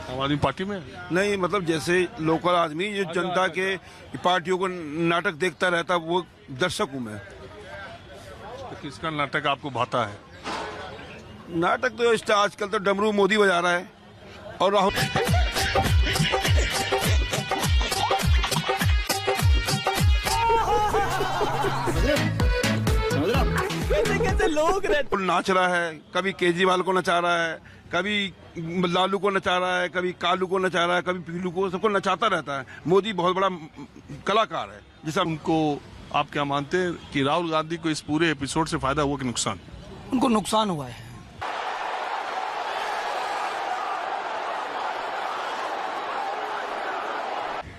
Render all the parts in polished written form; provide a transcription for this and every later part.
आम आदमी पार्टी में? नहीं, मतलब जैसे लोकल आदमी ये जनता के पार्टियों को नाटक देखता रहता, वो दर्शक हूँ मैं। तो किसका नाटक आपको भाता है? नाटक तो आजकल तो डमरू मोदी बजा रहा है और राहुल। कैसे लोग रहते नाच रहा है, कभी केजरीवाल को नचा रहा है, कभी लालू को नचा रहा है, कभी कालू को नचा रहा है, कभी पीलू को, सबको नचाता रहता है। मोदी बहुत बड़ा कलाकार है। जैसा उनको आप क्या मानते हैं कि राहुल गांधी को इस पूरे एपिसोड से फायदा हुआ कि नुकसान? उनको नुकसान हुआ है।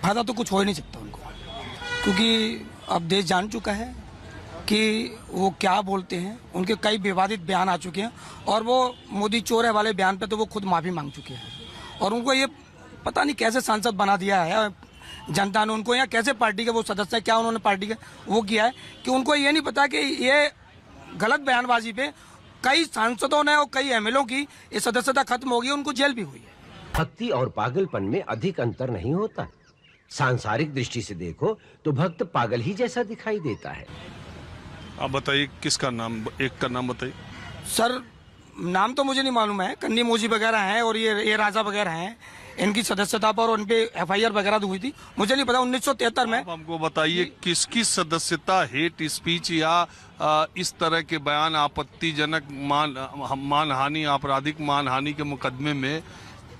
फायदा तो कुछ हो ही नहीं सकता उनको, क्योंकि अब देश जान चुका है कि वो क्या बोलते हैं। उनके कई विवादित बयान आ चुके हैं और वो मोदी चोर है वाले बयान पे तो वो खुद माफी मांग चुके हैं। और उनको ये पता नहीं कैसे सांसद बना दिया है जनता ने उनको, या कैसे पार्टी के वो सदस्य है, क्या उन्होंने पार्टी का वो किया है कि उनको ये नहीं पता कि ये गलत बयानबाजी पे कई सांसदों ने और कई एमएलओ की ये सदस्यता खत्म हो गई, उनको जेल भी हुई है। भक्ति और पागलपन में अधिक अंतर नहीं होता। सांसारिक दृष्टि से देखो तो भक्त पागल ही जैसा दिखाई देता है। आप बताइए किसका नाम, एक का नाम बताइए। सर नाम तो मुझे नहीं मालूम है, कन्नी मोजी वगैरह हैं और ये राजा वगैरह हैं, इनकी सदस्यता पर और उनपे एफआईआर वगैरह हुई थी, मुझे नहीं पता। 1973 में आप हमको बताइए किसकी सदस्यता हेट स्पीच या इस तरह के बयान आपत्तिजनक मानहानि, आपराधिक मानहानि के मुकदमे में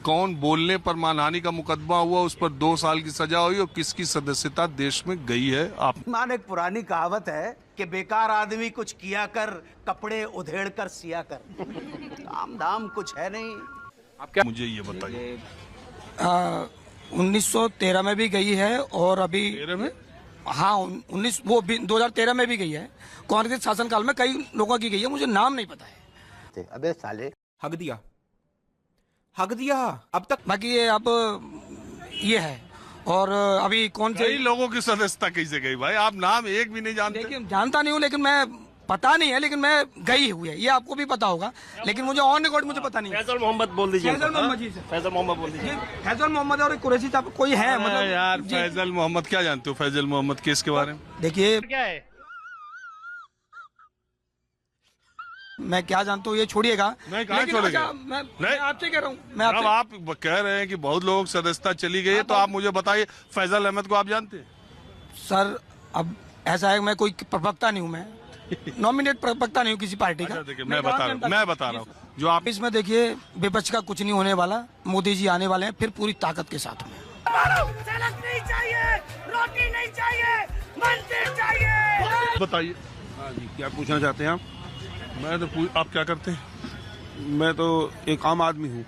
कौन बोलने पर मानहानि का मुकदमा हुआ, उस पर 2 साल की सजा हुई और किसकी सदस्यता देश में गई है? आप मान एक पुरानी कहावत है कि बेकार आदमी कुछ किया कर, कपड़े उधेड़ कर सिया कर। काम धाम कुछ है नहीं। आप क्या, मुझे ये बताइए। 1913 में भी गई है और अभी 13 में, हाँ 2013 में भी गई है। कांग्रेस शासनकाल में कई लोगों की गई है, मुझे नाम नहीं पता है। अबे साले हक दिया अब तक। बाकी ये अब ये है। और अभी कौन से कई लोगों की सदस्यता कैसे गई भाई? आप नाम एक भी नहीं जानते? देखिए जानता नहीं हूँ, लेकिन मैं पता नहीं है, लेकिन मैं गई हुई है, ये आपको भी पता होगा, लेकिन मुझे ऑन रिकॉर्ड मुझे पता नहीं है। फैजल मोहम्मद बोल दीजिए। फैजल मोहम्मद जी से। फैजल मोहम्मद बोल दीजिए। फैजल मोहम्मद और कुरैशी साहब कोई है मतलब यार फैजल मोहम्मद, क्या जानते हो फैजल मोहम्मद केस के बारे में? देखिए क्या है? मैं क्या जानता हूँ ये छोड़िएगा। नहीं, कहाँ लेकिन छोड़ेंगे? अच्छा, मैं आपसे कह रहा हूँ, मैं अब आपसे आप कह रहे हैं कि बहुत लोगों की सदस्यता चली गई है, तो आप मुझे बताइए फैजल अहमद को आप जानते हैं? सर अब ऐसा है, मैं कोई प्रवक्ता नहीं हूँ, मैं नॉमिनेट प्रवक्ता नहीं हूँ किसी पार्टी का। अच्छा देखिए, मैं बता रहा हूँ जो आप इसमें देखिए विपक्ष का कुछ नहीं होने वाला, मोदी जी आने वाले हैं फिर पूरी ताकत के साथ में। सड़क नहीं चाहिए, रोटी नहीं चाहिए, मंदिर चाहिए। बताइए। हाँ जी, क्या पूछना चाहते हैं आप? मैं तो आप क्या करते हैं? मैं तो एक आम आदमी हूँ।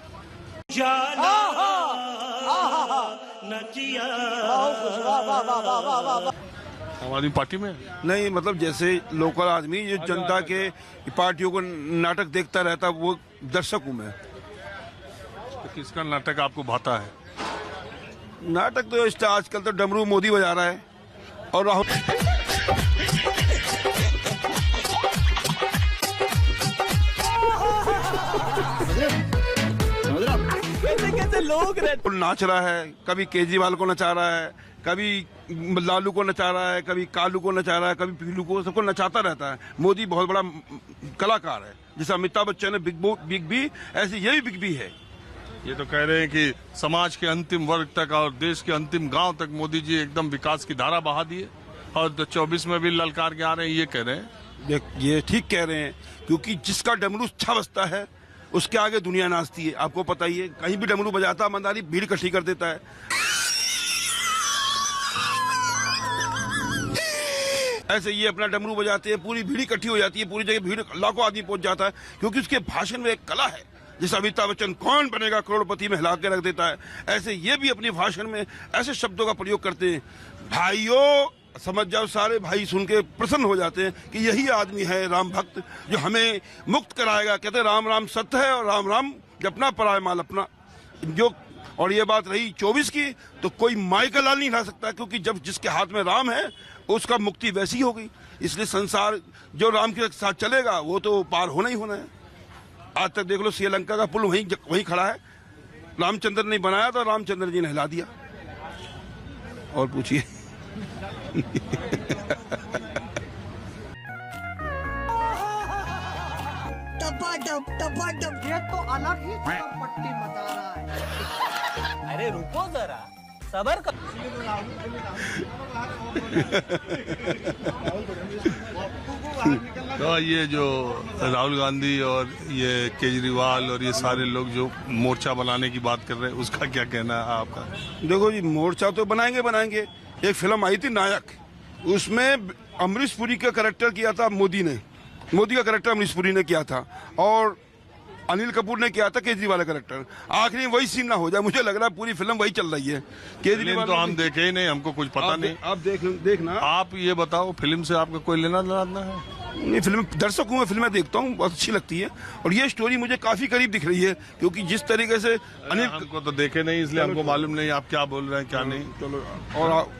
आम आदमी पार्टी में? नहीं, मतलब जैसे लोकल आदमी ये जनता के पार्टियों को नाटक देखता रहता, वो दर्शक हूँ मैं। तो किसका नाटक आपको भाता है? नाटक तो आजकल तो डमरू मोदी बजा रहा है और राहुल। कैसे लोग रहते नाच रहा है, कभी केजरीवाल को नचा रहा है, कभी लालू को नचा रहा है, कभी कालू को नचा रहा है, कभी पीलू को, सबको नचाता रहता है। मोदी बहुत बड़ा कलाकार है। जैसे अमिताभ बच्चन है बिग बी, ऐसे ये भी बिग बी है। ये तो कह रहे हैं कि समाज के अंतिम वर्ग तक और देश के अंतिम गांव तक मोदी जी एकदम विकास की धारा बहा दिए और 24 में भी ललकार के आ रहे हैं, ये कह रहे हैं। ये ठीक कह रहे हैं, क्योंकि जिसका डमरू अच्छा बजता है उसके आगे दुनिया नाचती है। आपको पता ही है, कहीं भी डमरू बजाता मंदारी भीड़ इकट्ठी कर देता है। ऐसे ये अपना डमरू बजाते हैं, पूरी भीड़ इकट्ठी हो जाती है, पूरी जगह भीड़, लाखों आदमी पहुंच जाता है, क्योंकि उसके भाषण में एक कला है। जैसे अमिताभ बच्चन कौन बनेगा करोड़पति में हिला के रख देता है, ऐसे ये भी अपने भाषण में ऐसे शब्दों का प्रयोग करते हैं। भाइयों समझ जाओ, सारे भाई सुन के प्रसन्न हो जाते हैं कि यही आदमी है राम भक्त जो हमें मुक्त कराएगा। कहते हैं राम राम सत्य है और राम राम जपना पराए माल अपना। जो और ये बात रही 24 की, तो कोई माई का लाल नहीं ला सकता, क्योंकि जब जिसके हाथ में राम है उसका मुक्ति वैसी ही हो गई। इसलिए संसार जो राम के साथ चलेगा वो तो पार होना ही होना है। आज तक देख लो, श्रीलंका का पुल वहीं खड़ा है, रामचंद्र ने बनाया था, रामचंद्र जी ने हिला दिया। और पूछिए। टपाटप ये तो अलग ही पट्टी बता रहा है। अरे रुको जरा, सबर कर। तो ये जो राहुल गांधी और ये केजरीवाल और ये सारे लोग जो मोर्चा बनाने की बात कर रहे हैं, उसका क्या कहना है आपका? देखो जी, मोर्चा तो बनाएंगे। एक फिल्म आई थी नायक, उसमें अमरीश पुरी का कैरेक्टर किया था मोदी ने, मोदी का कैरेक्टर अमरीश पुरी ने किया था, और अनिल कपूर ने किया था केजरीवाल का कैरेक्टर। आखिरी वही सीन ना हो जाए, मुझे लग रहा है पूरी फिल्म वही चल रही है। केजरीवाल तो हम देखे ही नहीं, हमको कुछ पता नहीं। आप देखना। आप ये बताओ, फिल्म से आपका कोई लेना देना है? नहीं, फिल्म दर्शक हूँ मैं, फिल्में देखता हूँ, बहुत अच्छी लगती है, और ये स्टोरी मुझे काफी करीब दिख रही है, क्योंकि जिस तरीके से अनिल, हमको तो देखे नहीं, इसलिए हमको मालूम नहीं आप क्या बोल रहे हैं क्या नहीं। चलो, और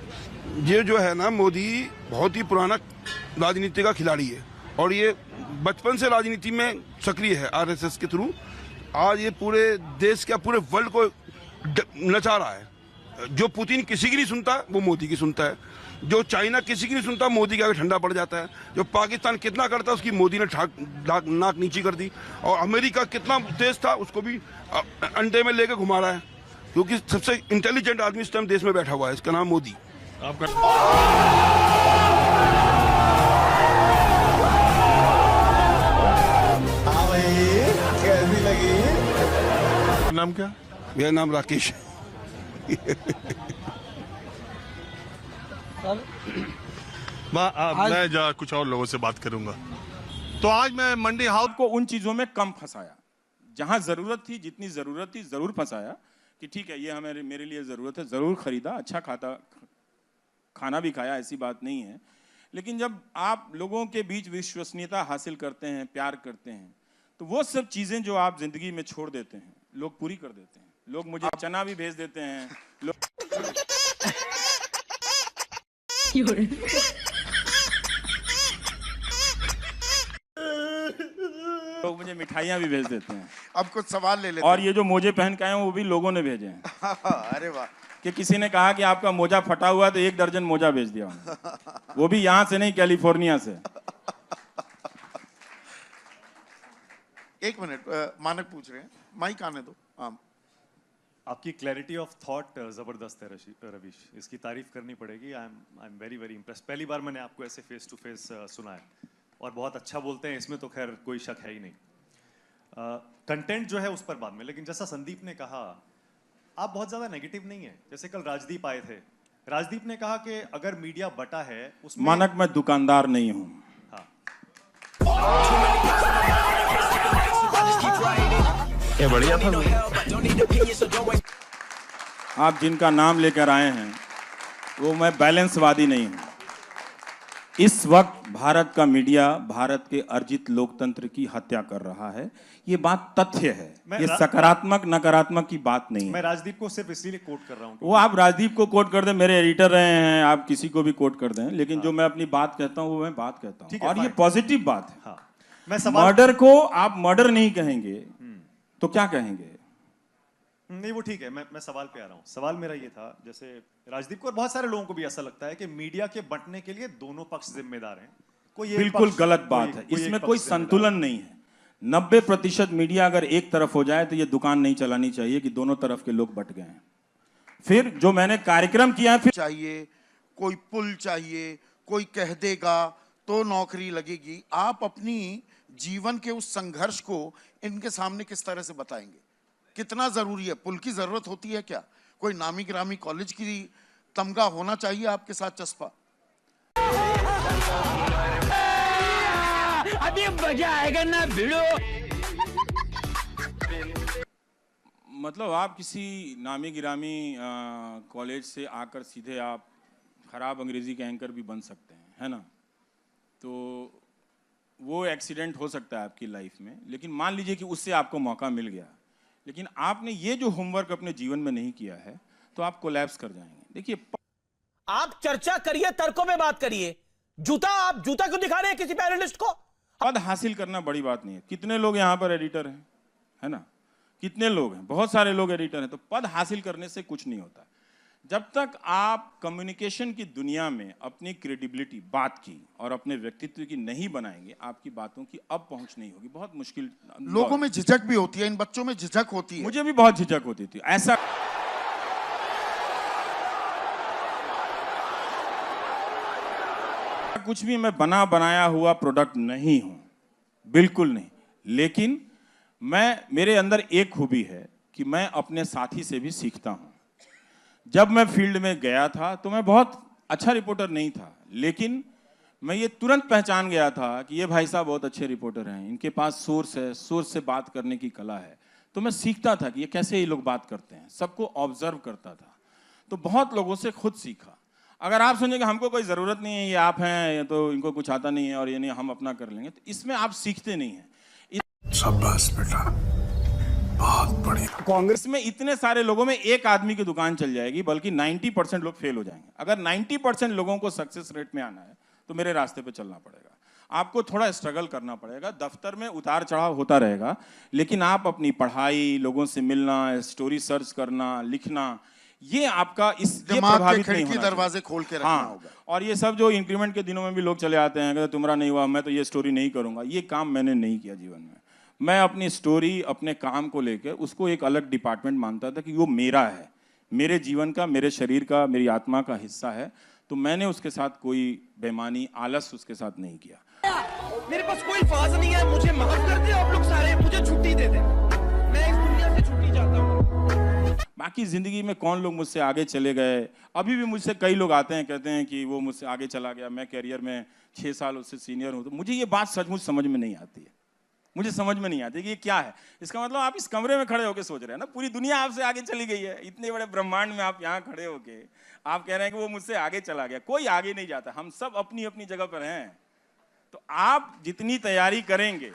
ये जो है ना, मोदी बहुत ही पुराना राजनीति का खिलाड़ी है, और ये बचपन से राजनीति में सक्रिय है आरएसएस के थ्रू। आज ये पूरे देश का, पूरे वर्ल्ड को नचा रहा है। जो पुतिन किसी की नहीं सुनता, वो मोदी की सुनता है। जो चाइना किसी की नहीं सुनता, मोदी के आगे ठंडा पड़ जाता है। जो पाकिस्तान कितना करता है, उसकी मोदी ने नाक नीची कर दी। और अमेरिका कितना तेज था, उसको भी अंडे में लेकर घुमा रहा है, क्योंकि सबसे इंटेलिजेंट आदमी इस टाइम देश में बैठा हुआ है, इसका नाम मोदी। आपका कैसी लगी? नाम क्या? मेरा नाम राकेश है। मैं कुछ और लोगों से बात करूंगा। तो आज मैं मंडी हाउस को उन चीजों में कम फंसाया, जहां जरूरत थी, जितनी जरूरत थी जरूर फंसाया कि ठीक है, ये हमें मेरे लिए जरूरत है, जरूर खरीदा, अच्छा खाना भी खाया, ऐसी बात नहीं है। लेकिन जब आप लोगों के बीच विश्वसनीयता हासिल करते हैं, प्यार करते हैं, तो वो सब चीजें जो आप जिंदगी में छोड़ देते हैं, लोग पूरी कर देते हैं। लोग मुझे चना भी भेज देते हैं, लोग मुझे मिठाइयाँ भी भेज देते हैं। अब कुछ सवाल ले लेते और ये जो मोजे पहन के आए हैं, वो भी लोगों ने भेजे हैं। अरे वाह। कि किसी ने कहा कि आपका मोजा फटा हुआ है, तो 1 दर्जन मोजा भेज दिया उन्होंने। वो भी यहाँ से नहीं, कैलिफोर्निया से। एक मिनट, मानक पूछ रहे हैं, माइक आने दो। आपकी क्लैरिटी ऑफ थॉट जबरदस्त है रवीश, इसकी तारीफ करनी पड़ेगी। I am very very impressed. पहली बार मैंने आपको ऐसे फेस टू फेस सुना है, और बहुत अच्छा बोलते हैं, इसमें तो खैर कोई शक है ही नहीं। कंटेंट जो है उस पर बाद में, लेकिन जैसा संदीप ने कहा, आप बहुत ज्यादा नेगेटिव नहीं है। जैसे कल राजदीप आए थे, राजदीप ने कहा कि अगर मीडिया बटा है उसमें, मानक मैं दुकानदार नहीं हूं। हाँ, ये बढ़िया था। आप जिनका नाम लेकर आए हैं, वो मैं बैलेंसवादी नहीं हूं। इस वक्त भारत का मीडिया भारत के अर्जित लोकतंत्र की हत्या कर रहा है, ये बात तथ्य है। ये सकारात्मक नकारात्मक की बात नहीं है। मैं राजदीप को सिर्फ इसीलिए कोट कर रहा हूं। वो आप राजदीप को कोट कर दें, मेरे एडिटर रहे हैं, आप किसी को भी कोट कर दें, लेकिन जो मैं अपनी बात कहता हूं वो मैं बात कहता हूं, और ये पॉजिटिव बात है। हाँ, मैं सवाल, मर्डर को आप मर्डर नहीं कहेंगे तो क्या कहेंगे? नहीं वो ठीक है, मैं सवाल पे आ रहा हूँ। सवाल मेरा ये था, जैसे राजदीप को और बहुत सारे लोगों को भी ऐसा लगता है कि मीडिया के बंटने के लिए दोनों पक्ष जिम्मेदार हैं। कोई बिल्कुल गलत बात है, इसमें कोई संतुलन नहीं है। 90% मीडिया अगर एक तरफ हो जाए तो ये दुकान नहीं चलानी चाहिए कि दोनों तरफ के लोग बट गए हैं। फिर जो मैंने कार्यक्रम किया है, फिर चाहिए कोई पुल चाहिए, कोई कह देगा तो नौकरी लगेगी। आप अपनी जीवन के उस संघर्ष को इनके सामने किस तरह से बताएंगे? कितना जरूरी है? पुल की जरूरत होती है क्या? कोई नामी गिरामी कॉलेज की तमगा होना चाहिए आपके साथ चस्पा? अभी मजा आएगा ना भिड़ो। मतलब आप किसी नामी गिरामी कॉलेज से आकर सीधे आप खराब अंग्रेजी के एंकर भी बन सकते हैं, है ना? तो वो एक्सीडेंट हो सकता है आपकी लाइफ में, लेकिन मान लीजिए कि उससे आपको मौका मिल गया, लेकिन आपने ये जो होमवर्क अपने जीवन में नहीं किया है, तो आप कोलैप्स कर जाएंगे। देखिए, आप चर्चा करिए, तर्कों में बात करिए। आप जूता क्यों दिखा रहे हैं किसी पैनलिस्ट को? पद हासिल करना बड़ी बात नहीं है। कितने लोग यहाँ पर एडिटर हैं, है ना? कितने लोग हैं? बहुत सारे लोग एडिटर हैं। तो पद हासिल करने से कुछ नहीं होता। जब तक आप कम्युनिकेशन की दुनिया में अपनी क्रेडिबिलिटी, बात की और अपने व्यक्तित्व की नहीं बनाएंगे, आपकी बातों की अब पहुंच नहीं होगी। बहुत मुश्किल। लोगों में झिझक भी होती है, इन बच्चों में झिझक होती है। मुझे भी बहुत झिझक होती थी। ऐसा कुछ भी मैं बना बनाया हुआ प्रोडक्ट नहीं हूं, बिल्कुल नहीं। लेकिन मेरे अंदर एक खूबी है कि मैं अपने साथी से भी सीखता हूं। जब मैं फील्ड में गया था तो मैं बहुत अच्छा रिपोर्टर नहीं था, लेकिन मैं ये तुरंत पहचान गया था कि ये भाई साहब बहुत अच्छे रिपोर्टर हैं, इनके पास सोर्स है, सोर्स से बात करने की कला है। तो मैं सीखता था कि ये कैसे ये लोग बात करते हैं, सबको ऑब्जर्व करता था। तो बहुत लोगों से खुद सीखा। अगर आप सोचेंगे हमको कोई ज़रूरत नहीं है, ये आप हैं, ये तो इनको कुछ आता नहीं है और ये नहीं हम अपना कर लेंगे, तो इसमें आप सीखते नहीं हैं। शाबाश बेटा, बहुत बढ़िया। कांग्रेस में इतने सारे लोगों में एक आदमी की दुकान चल जाएगी, बल्कि 90% लोग फेल हो जाएंगे। अगर 90% लोगों को सक्सेस रेट में आना है तो मेरे रास्ते पे चलना पड़ेगा। आपको थोड़ा स्ट्रगल करना पड़ेगा। दफ्तर में उतार चढ़ाव होता रहेगा, लेकिन आप अपनी पढ़ाई, लोगों से मिलना, स्टोरी सर्च करना, लिखना, ये आपका ये प्रभावित नहीं होना। दरवाजे खोल के रखना होगा। और ये सब जो इंक्रीमेंट के दिनों में भी लोग चले आते हैं, कहते तुम्हारा नहीं हुआ, मैं तो ये स्टोरी नहीं करूंगा, ये काम मैंने नहीं किया जीवन में। मैं अपनी स्टोरी, अपने काम को लेकर उसको एक अलग डिपार्टमेंट मानता था कि वो मेरा है, मेरे जीवन का, मेरे शरीर का, मेरी आत्मा का हिस्सा है। तो मैंने उसके साथ कोई बेईमानी, आलस उसके साथ नहीं किया। मेरे पास कोई फाज नहीं है, मुझे माफ कर दे आप लोग सारे, मुझे छुट्टी दे दे, मैं इस दुनिया से छुट्टी चाहता हूँ। बाकी जिंदगी में कौन लोग मुझसे आगे चले गए, अभी भी मुझसे कई लोग आते हैं, कहते हैं कि वो मुझसे आगे चला गया, मैं कैरियर में 6 साल उससे सीनियर हूँ। तो मुझे ये बात सचमुच समझ में नहीं आती है। मुझे समझ में नहीं आती कि ये क्या है। इसका मतलब आप इस कमरे में खड़े होकर सोच रहे हैं ना, पूरी दुनिया आपसे आगे चली गई है। इतने बड़े ब्रह्मांड में आप यहाँ खड़े होके आप कह रहे हैं कि वो मुझसे आगे चला गया। कोई आगे नहीं जाता, हम सब अपनी अपनी जगह पर हैं। तो आप जितनी तैयारी करेंगे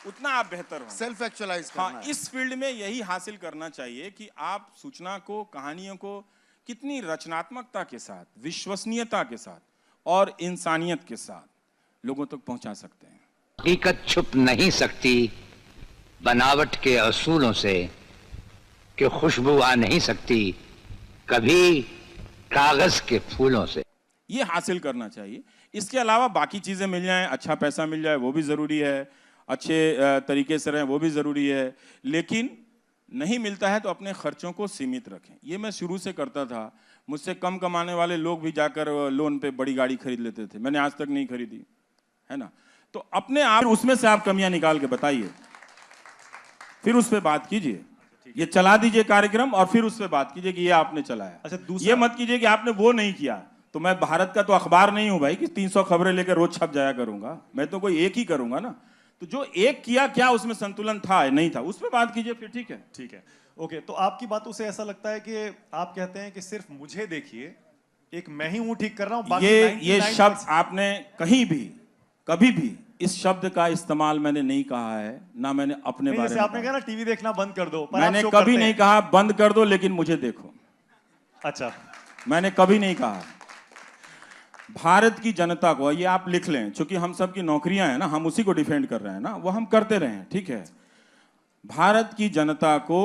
उतना आप बेहतर होंगे। सेल्फ एक्चुअलाइज करना है। इस फील्ड में यही हासिल करना चाहिए कि आप सूचना को, कहानियों को कितनी रचनात्मकता के साथ, विश्वसनीयता के साथ और इंसानियत के साथ लोगों तक पहुंचा सकते हैं। हकीकत छुप नहीं सकती बनावट के असूलों से, कि खुशबू आ नहीं सकती कभी कागज के फूलों से। ये हासिल करना चाहिए। इसके अलावा बाकी चीजें मिल जाएं, अच्छा पैसा मिल जाए वो भी जरूरी है, अच्छे तरीके से रहें वो भी जरूरी है, लेकिन नहीं मिलता है तो अपने खर्चों को सीमित रखें। ये मैं शुरू से करता था। मुझसे कम कमाने वाले लोग भी जाकर लोन पे बड़ी गाड़ी खरीद लेते थे, मैंने आज तक नहीं खरीदी, है ना। तो अपने आप उसमें से आप कमियां निकाल के बताइए, फिर उस पर बात कीजिए। ये चला दीजिए कार्यक्रम और फिर उस पर बात कीजिए कि ये आपने चलाया। अच्छा, ये मत कीजिए कि आपने वो नहीं किया। तो मैं भारत का तो अखबार नहीं हूं भाई कि 300 खबरें लेकर रोज छप जाया करूंगा। मैं तो कोई एक ही करूंगा ना। तो जो एक किया, क्या उसमें संतुलन था नहीं था, उस पर बात कीजिए, फिर ठीक है। ठीक है, ओके। तो आपकी बातों से ऐसा लगता है कि आप कहते हैं कि सिर्फ मुझे देखिए, एक मैं ही हूं ठीक कर रहा हूं, बाकी ये शब्द आपने कहीं भी कभी भी इस शब्द का इस्तेमाल मैंने नहीं कहा है, ना मैंने अपने बारे में। आपने कहा ना टीवी देखना बंद कर दो, मैंने कभी नहीं कहा बंद कर दो, लेकिन मुझे देखो। अच्छा, मैंने कभी नहीं कहा। भारत की जनता को, ये आप लिख लें, क्योंकि हम सब की नौकरियां हैं ना, हम उसी को डिफेंड कर रहे हैं ना, वो हम करते रहे हैं, ठीक है। भारत की जनता को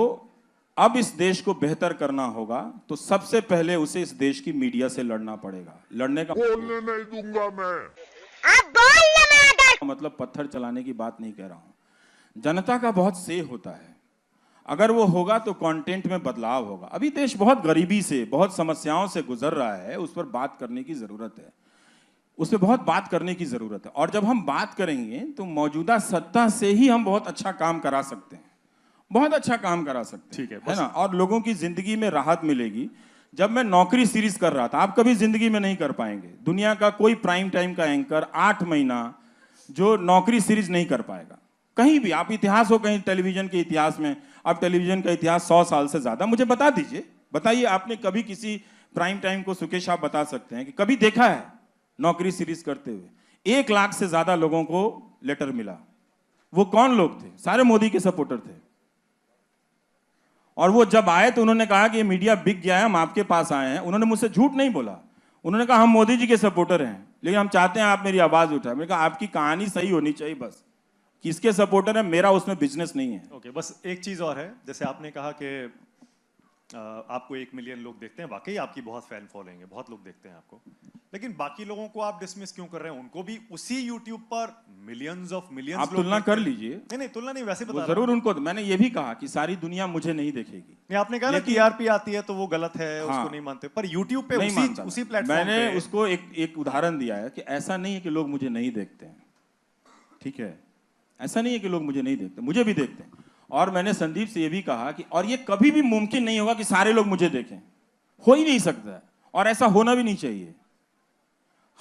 अब इस देश को बेहतर करना होगा तो सबसे पहले उसे इस देश की मीडिया से लड़ना पड़ेगा। लड़ने का बोलने नहीं दूंगा मैं। मतलब पत्थर चलाने की बात नहीं कह रहा हूं। जनता का बहुत से होता है, अगर वो होगा तो कंटेंट में बदलाव होगा। अभी देश बहुत गरीबी से, बहुत समस्याओं से गुजर रहा है, उस पर बात करने की जरूरत है, उस पर बहुत बात करने की जरूरत है। और जब हम बात करेंगे तो मौजूदा सत्ता से ही हम बहुत अच्छा काम करा सकते हैं, बहुत अच्छा काम करा सकते हैं, ठीक है ना। और लोगों की जिंदगी में राहत मिलेगी। जब मैं नौकरी सीरीज कर रहा था, आप कभी जिंदगी में नहीं कर पाएंगे, दुनिया का कोई प्राइम टाइम का एंकर 8 महीना जो नौकरी सीरीज नहीं कर पाएगा कहीं भी। आप इतिहास हो कहीं टेलीविजन के इतिहास में, अब टेलीविजन का इतिहास 100 साल से ज्यादा, मुझे बता दीजिए, बताइए आपने कभी किसी प्राइम टाइम को, सुकेश आप बता सकते हैं कि कभी देखा है नौकरी सीरीज करते हुए? 1 लाख से ज्यादा लोगों को लेटर मिला। वो कौन लोग थे? सारे मोदी के सपोर्टर थे। और वो जब आए तो उन्होंने कहा कि ये मीडिया बिक गया है, हम आपके पास आए हैं। उन्होंने मुझसे झूठ नहीं बोला, उन्होंने कहा हम मोदी जी के सपोर्टर हैं, लेकिन हम चाहते हैं आप मेरी आवाज उठाएं। मैंने कहा आपकी कहानी सही होनी चाहिए बस, किसके सपोर्टर है, मेरा उसमें बिजनेस नहीं है। ओके, बस एक चीज और है, जैसे आपने कहा कि आपको 1 मिलियन लोग देखते हैं, वाकई आपकी बहुत फैन फॉलोइंग है, बहुत लोग देखते हैं आपको, लेकिन बाकी लोगों को आप डिसमिस क्यों कर रहे हैं? उनको भी उसी यूट्यूब पर मिलियंस ऑफ मिलियंस आप तुलना कर लीजिए। नहीं, तुलना नहीं, वैसे बता जरूर उनको, मैंने ये भी कहा कि सारी दुनिया मुझे नहीं देखेगी। नहीं, आपने कहा ना टीआरपी आती है तो वो गलत है, उसको नहीं मानते, पर यूट्यूब पे उसी प्लेटफॉर्म मैंने उसको एक उदाहरण दिया है कि ऐसा नहीं है कि लोग मुझे नहीं देखते हैं, ठीक है, ऐसा नहीं है कि लोग मुझे नहीं देखते, मुझे भी देखते हैं। और मैंने संदीप से ये भी कहा कि और ये कभी भी मुमकिन नहीं होगा कि सारे लोग मुझे देखें, हो ही नहीं सकता है, और ऐसा होना भी नहीं चाहिए।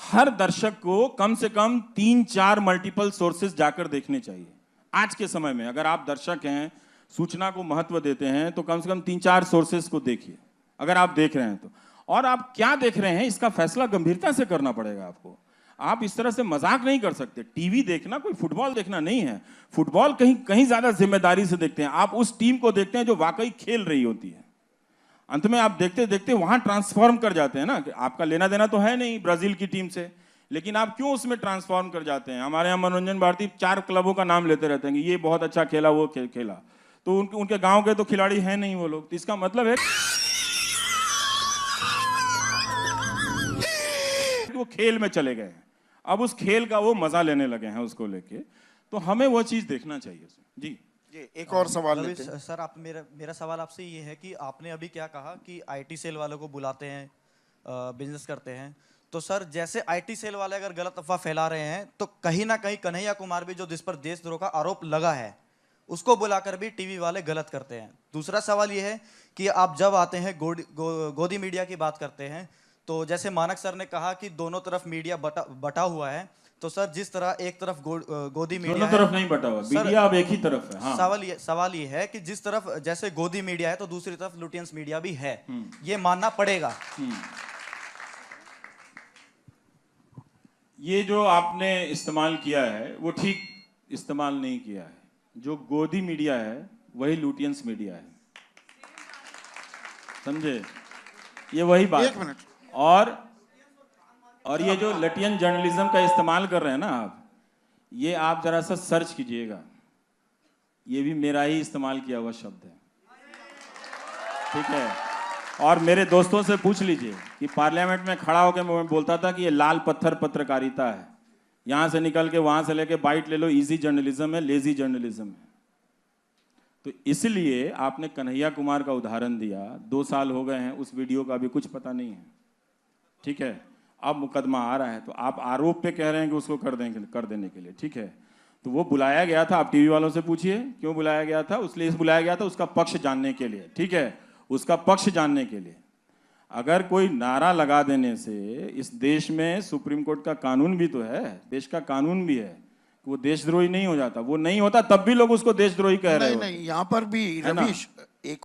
हर दर्शक को कम से कम 3-4 मल्टीपल सोर्सेज जाकर देखने चाहिए। आज के समय में अगर आप दर्शक हैं, सूचना को महत्व देते हैं, तो कम से कम 3-4 सोर्सेज को देखिए, अगर आप देख रहे हैं तो। और आप क्या देख रहे हैं इसका फैसला गंभीरता से करना पड़ेगा आपको। आप इस तरह से मजाक नहीं कर सकते। टीवी देखना कोई फुटबॉल देखना नहीं है। फुटबॉल कहीं ज्यादा जिम्मेदारी से देखते हैं। आप उस टीम को देखते हैं जो वाकई खेल रही होती है। अंत में आप देखते देखते वहां ट्रांसफॉर्म कर जाते हैं ना, कि आपका लेना देना तो है नहीं ब्राजील की टीम से, लेकिन आप क्यों उसमें ट्रांसफॉर्म कर जाते हैं। हमारे यहाँ मनोरंजन भारती 4 क्लबों का नाम लेते रहते हैं कि ये बहुत अच्छा खेला, वो खेला, तो उनके गांव के तो खिलाड़ी हैं नहीं वो लोग, तो इसका मतलब है वो खेल में चले गए हैं। अब उस खेल का वो मजा लेने लगे हैं उसको लेके, तो हमें वो चीज देखना चाहिए। जी एक और सवाल लेते हैं। सर, आप मेरा सवाल आपसे ये है कि आपने अभी क्या कहा कि आईटी सेल वालों को बुलाते हैं, बिजनेस करते हैं, तो सर जैसे आईटी सेल वाले अगर गलत अफवाह फैला रहे हैं, तो कहीं ना कहीं कन्हैया कुमार भी जो जिस पर देशद्रोह का आरोप लगा है, उसको बुलाकर भी टीवी वाले गलत करते हैं। दूसरा सवाल ये है कि आप जब आते हैं गोदी मीडिया की बात करते हैं, तो जैसे मानक सर ने कहा कि दोनों तरफ मीडिया बटा हुआ है, तो सर जिस तरह एक तरफ गोदी मीडिया दोनों तरफ नहीं बटा हुआ, मीडिया अब एक ही तरफ है। हाँ। सवाल ये है कि जिस तरफ जैसे गोदी मीडिया है, तो दूसरी तरफ लुटियंस मीडिया भी है, ये मानना पड़ेगा। ये जो आपने इस्तेमाल किया है वो ठीक इस्तेमाल नहीं किया है। जो गोदी मीडिया है वही लुटियंस मीडिया है, समझे, ये वही बात। एक मिनट। और ये जो लटियन जर्नलिज्म का इस्तेमाल कर रहे हैं ना आप, ये आप जरा सा सर्च कीजिएगा, ये भी मेरा ही इस्तेमाल किया हुआ शब्द है, ठीक है। और मेरे दोस्तों से पूछ लीजिए कि पार्लियामेंट में खड़ा होकर मैं बोलता था कि ये लाल पत्थर पत्रकारिता है, यहां से निकल के वहां से लेके बाइट ले लो, इजी जर्नलिज्म है, लेजी जर्नलिज्म है। तो इसलिए आपने कन्हैया कुमार का उदाहरण दिया, 2 साल हो गए हैं, उस वीडियो का भी कुछ पता नहीं है, ठीक है। अब मुकदमा आ रहा है, तो आप आरोप पे कह रहे हैं कि उसको कर देने के लिए, ठीक है। तो वो बुलाया गया था, आप टीवी वालों से पूछिए क्यों बुलाया गया था। इसलिए बुलाया गया था उसका पक्ष जानने के लिए, ठीक है, उसका पक्ष जानने के लिए। अगर कोई नारा लगा देने से, इस देश में सुप्रीम कोर्ट का कानून भी तो है, देश का कानून भी है, वो देशद्रोही नहीं हो जाता। वो नहीं होता तब भी लोग उसको देशद्रोही कह रहे हो। नहीं, यहाँ पर भी रवीश